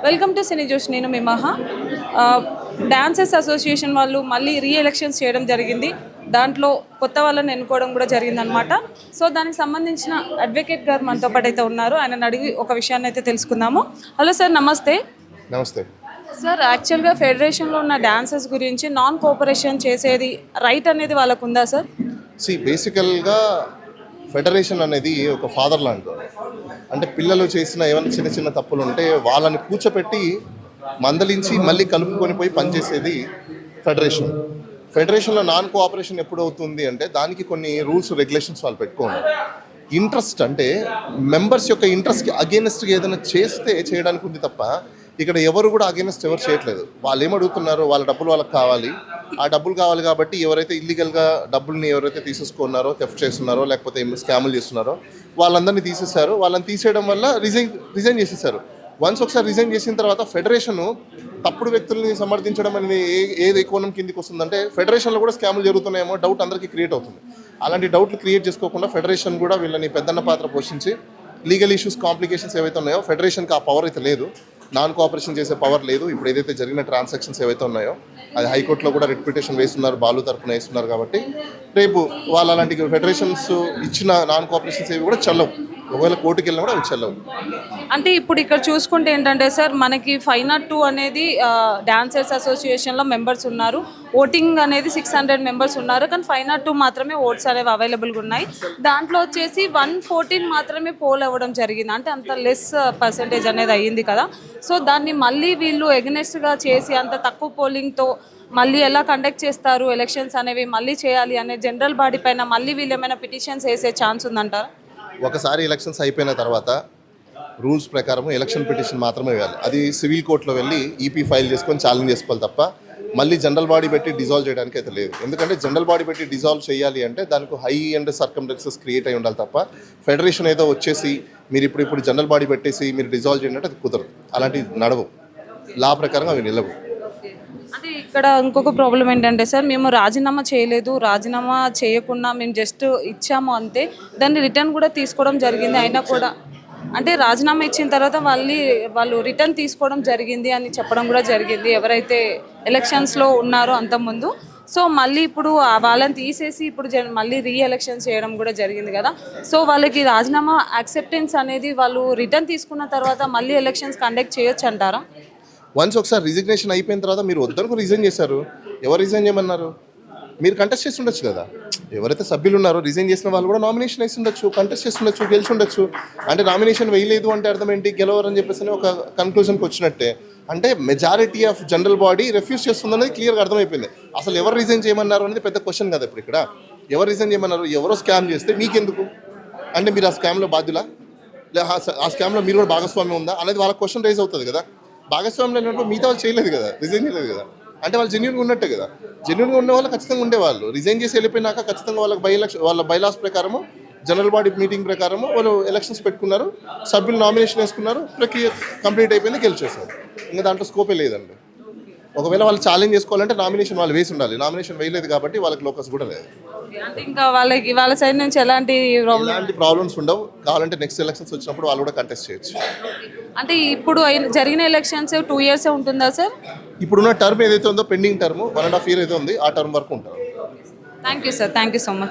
Welcome to సినీ జోష్. నేను మీ మహా. డాన్సర్స్ అసోసియేషన్ వాళ్ళు మళ్ళీ రీఎలక్షన్స్ చేయడం జరిగింది. దాంట్లో కొత్త వాళ్ళని ఎన్నుకోవడం కూడా జరిగిందనమాట. సో దానికి సంబంధించిన అడ్వకేట్ గారు మనతో పాటు అయితే ఉన్నారు. ఆయనను అడిగి ఒక విషయాన్ని అయితే తెలుసుకుందాము. హలో సార్, నమస్తే. నమస్తే సార్, యాక్చువల్గా ఫెడరేషన్లో ఉన్న డాన్సర్స్ గురించి నాన్ కోఆపరేషన్ చేసేది రైట్ అనేది వాళ్ళకు ఉందా సార్? బేసికల్గా ఫెడరేషన్ అనేది ఒక ఫాదర్ లాంటి, అంటే పిల్లలు చేసిన ఏమైనా చిన్న చిన్న తప్పులు ఉంటే వాళ్ళని కూర్చోపెట్టి మందలించి మళ్ళీ కలుపుకొని పోయి పనిచేసేది ఫెడరేషన్. ఫెడరేషన్లో నాన్ కోఆపరేషన్ ఎప్పుడు అవుతుంది అంటే దానికి కొన్ని రూల్స్ రెగ్యులేషన్స్ వాళ్ళు పెట్టుకోండి. ఇంట్రెస్ట్ అంటే మెంబర్స్ యొక్క ఇంట్రెస్ట్కి అగేనెస్ట్గా ఏదైనా చేస్తే చేయడానికి ఉంది తప్ప ఇక్కడ ఎవరు కూడా అగేనెస్ట్ ఎవరు చేయట్లేదు. వాళ్ళు ఏమడుగుతున్నారు, వాళ్ళ డబ్బులు వాళ్ళకి కావాలి. ఆ డబ్బులు కావాలి కాబట్టి ఎవరైతే ఇల్లీగల్గా డబ్బుల్ని ఎవరైతే తీసేసుకున్నారో, థెఫ్ట్ చేస్తున్నారో, లేకపోతే స్కాములు చేస్తున్నారో వాళ్ళందరినీ తీసేశారు. వాళ్ళని తీసేయడం వల్ల రిజైన్ చేసేసారు. వన్స్ ఒకసారి రిజైన్ చేసిన తర్వాత ఫెడరేషన్ తప్పుడు వ్యక్తుల్ని సమర్థించడం అనేది ఏది కోణం కిందికి వస్తుందంటే ఫెడరేషన్లో కూడా స్కాములు జరుగుతున్నాయేమో డౌట్ అందరికీ క్రియేట్ అవుతుంది. అలాంటి డౌట్లు క్రియేట్ చేసుకోకుండా ఫెడరేషన్ కూడా వీళ్ళని పెద్దన్న పాత్ర పోషించి లీగల్ ఇష్యూస్, కాంప్లికేషన్స్ ఏవైతే ఉన్నాయో ఫెడరేషన్కి ఆ పవర్ అయితే లేదు, నాన్ కోఆపరేషన్ చేసే పవర్ లేదు. ఇప్పుడు ఏదైతే జరిగిన ట్రాన్సాక్షన్స్ ఏవైతే ఉన్నాయో అది హైకోర్టులో కూడా రిట్ పిటిషన్ వేస్తున్నారు, బాలు తరఫున వేస్తున్నారు. కాబట్టి రేపు వాళ్ళు అలాంటి ఫెడరేషన్స్ ఇచ్చిన నాన్ కోఆపరేషన్స్ ఏవి కూడా చెల్లవు. ఒకవేళ కోర్టుకి వెళ్ళినా కూడా అవి చెల్లవు. అంటే ఇప్పుడు ఇక్కడ చూసుకుంటే ఏంటంటే సార్, మనకి 502 అనేది డాన్సర్స్ అసోసియేషన్లో మెంబర్స్ ఉన్నారు. ఓటింగ్ అనేది 600 మెంబర్స్ ఉన్నారు. కానీ 502 మాత్రమే ఓట్స్ అనేవి అవైలబుల్గా ఉన్నాయి. దాంట్లో వచ్చేసి 114 మాత్రమే పోల్ అవ్వడం జరిగింది. అంటే అంత లెస్ పర్సంటేజ్ అనేది అయ్యింది కదా. సో దాన్ని మళ్ళీ వీళ్ళు ఎగనెస్ట్గా చేసి అంత తక్కువ పోలింగ్తో మళ్ళీ ఎలా కండక్ట్ చేస్తారు ఎలక్షన్స్ అనేవి మళ్ళీ చేయాలి అనే జనరల్ బాడీ పైన మళ్ళీ వీళ్ళు ఏమైనా పిటిషన్స్ వేసే ఛాన్స్ ఉందంటారా? ఒకసారి ఎలక్షన్స్ అయిపోయిన తర్వాత రూల్స్ ప్రకారం ఎలక్షన్ పిటిషన్ మాత్రమే వేయాలి. అది సివిల్ కోర్టులో వెళ్ళి ఈపీ ఫైల్ చేసుకొని ఛాలెంజ్ చేసుకోవాలి తప్ప మళ్ళీ జనరల్ బాడీ పెట్టి డిజాల్వ్ చేయడానికి అయితే లేదు. ఎందుకంటే జనరల్ బాడీ పెట్టి డిజాల్వ్ చేయాలి అంటే దానికి హై అండ్ సర్కమ్స్టెన్సెస్ క్రియేట్ అయి ఉండాలి తప్ప ఫెడరేషన్ ఏదో వచ్చేసి మీరు ఇప్పుడు జనరల్ బాడీ పెట్టేసి మీరు డిజాల్వ్ చేయండి అంటే అది కుదరదు. అలాంటివి నడవు, లా ప్రకారం అవి నిలవు. అంటే ఇక్కడ ఇంకొక ప్రాబ్లం ఏంటంటే సార్, మేము రాజీనామా చేయలేదు, రాజీనామా చేయకుండా మేము జస్ట్ ఇచ్చాము అంతే, దాన్ని రిటర్న్ కూడా తీసుకోవడం జరిగింది. అయినా కూడా అంటే రాజీనామా ఇచ్చిన తర్వాత వాళ్ళు రిటర్న్ తీసుకోవడం జరిగింది అని చెప్పడం కూడా జరిగింది ఎవరైతే ఎలక్షన్స్లో ఉన్నారో అంతకుముందు. సో మళ్ళీ ఇప్పుడు వాళ్ళని తీసేసి ఇప్పుడు మళ్ళీ రీఎలక్షన్ చేయడం కూడా జరిగింది కదా. సో వాళ్ళకి రాజీనామా యాక్సెప్టెన్స్ అనేది వాళ్ళు రిటర్న్ తీసుకున్న తర్వాత మళ్ళీ ఎలక్షన్స్ కండక్ట్ చేయొచ్చు అంటారా? వన్స్ ఒకసారి రిజిగ్నేషన్ అయిపోయిన తర్వాత మీరు వద్దనుకు రిజైన్ చేశారు, ఎవరు రిజైన్ చేయమన్నారు? మీరు కంటెస్ట్ చేసి ఉండొచ్చు కదా. ఎవరైతే సభ్యులు ఉన్నారో రిజైన్ చేసిన వాళ్ళు కూడా నామినేషన్ వేసి ఉండొచ్చు, కంటెస్ట్ చేసి ఉండొచ్చు, గెలిచి ఉండొచ్చు. అంటే నామినేషన్ వేయలేదు అంటే అర్థం ఏంటి? గెలవరని చెప్పేసి ఒక కన్క్లూజన్కి వచ్చినట్టే. అంటే majority of general body refuse చేస్తుందనేది క్లియర్గా అర్థమైపోయింది. అసలు ఎవరు రిజైన్ చేయమన్నారు అనేది పెద్ద క్వశ్చన్ కదా. ఇప్పుడు ఇక్కడ ఎవరు రిజైన్ చేయమన్నారు? ఎవరో స్కామ్ చేస్తే మీకెందుకు? అంటే మీరు ఆ స్కామ్లో బాధ్యులా, ఆ స్కామ్లో మీరు కూడా భాగస్వామ్యం ఉందా అనేది వాళ్ళ క్వశ్చన్ రైజ్ అవుతుంది కదా. భాగస్వామ్యం లేనప్పుడు మిగతా వాళ్ళు చేయలేదు కదా, రిజైన్ చేయలేదు కదా. అంటే వాళ్ళు జెన్యూన్గా ఉన్నట్టే కదా. జెన్యూన్గా ఉన్న వాళ్ళు ఖచ్చితంగా ఉండేవాళ్ళు. రిజైన్ చేసి వెళ్ళిపోయినాక ఖచ్చితంగా వాళ్ళ బైలాస్ ప్రకారము, జనరల్ బాడీ మీటింగ్ ప్రకారము వాళ్ళు ఎలక్షన్స్ పెట్టుకున్నారు, సభ్యులు నామినేషన్ వేసుకున్నారు, ప్రక్రియ కంప్లీట్ అయిపోయింది, గెలిచేశారు. ఇంకా దాంట్లో స్కోపే లేదండి. ఒకవేళ వాళ్ళు ఛాలెంజ్ చేసుకోవాలంటే నామినేషన్ వాళ్ళు వేసి ఉండాలి. నామినేషన్ వేయలేదు కాబట్టి వాళ్ళకి లోకస్ కూడా లేదు. అంటే ఇంకా వాళ్ళ సైడ్ నుంచి ఎలాంటి ప్రాబ్లమ్స్ ఉండవు. కావాలంటే నెక్స్ట్ ఎలక్షన్స్ వచ్చినప్పుడు వాళ్ళు కూడా కంటెస్ట్ చేయొచ్చు. అంటే ఇప్పుడు జరిగిన ఎలక్షన్స్ 2 years ఉంటుందా సార్? ఇప్పుడున్న టర్మ్ ఏదైతే ఉందో పెండింగ్ టర్మ్ 1.5 year అయితే ఉంది, ఆ టర్మ్ వరకు ఉంటారు. Thank you sir, thank you so much.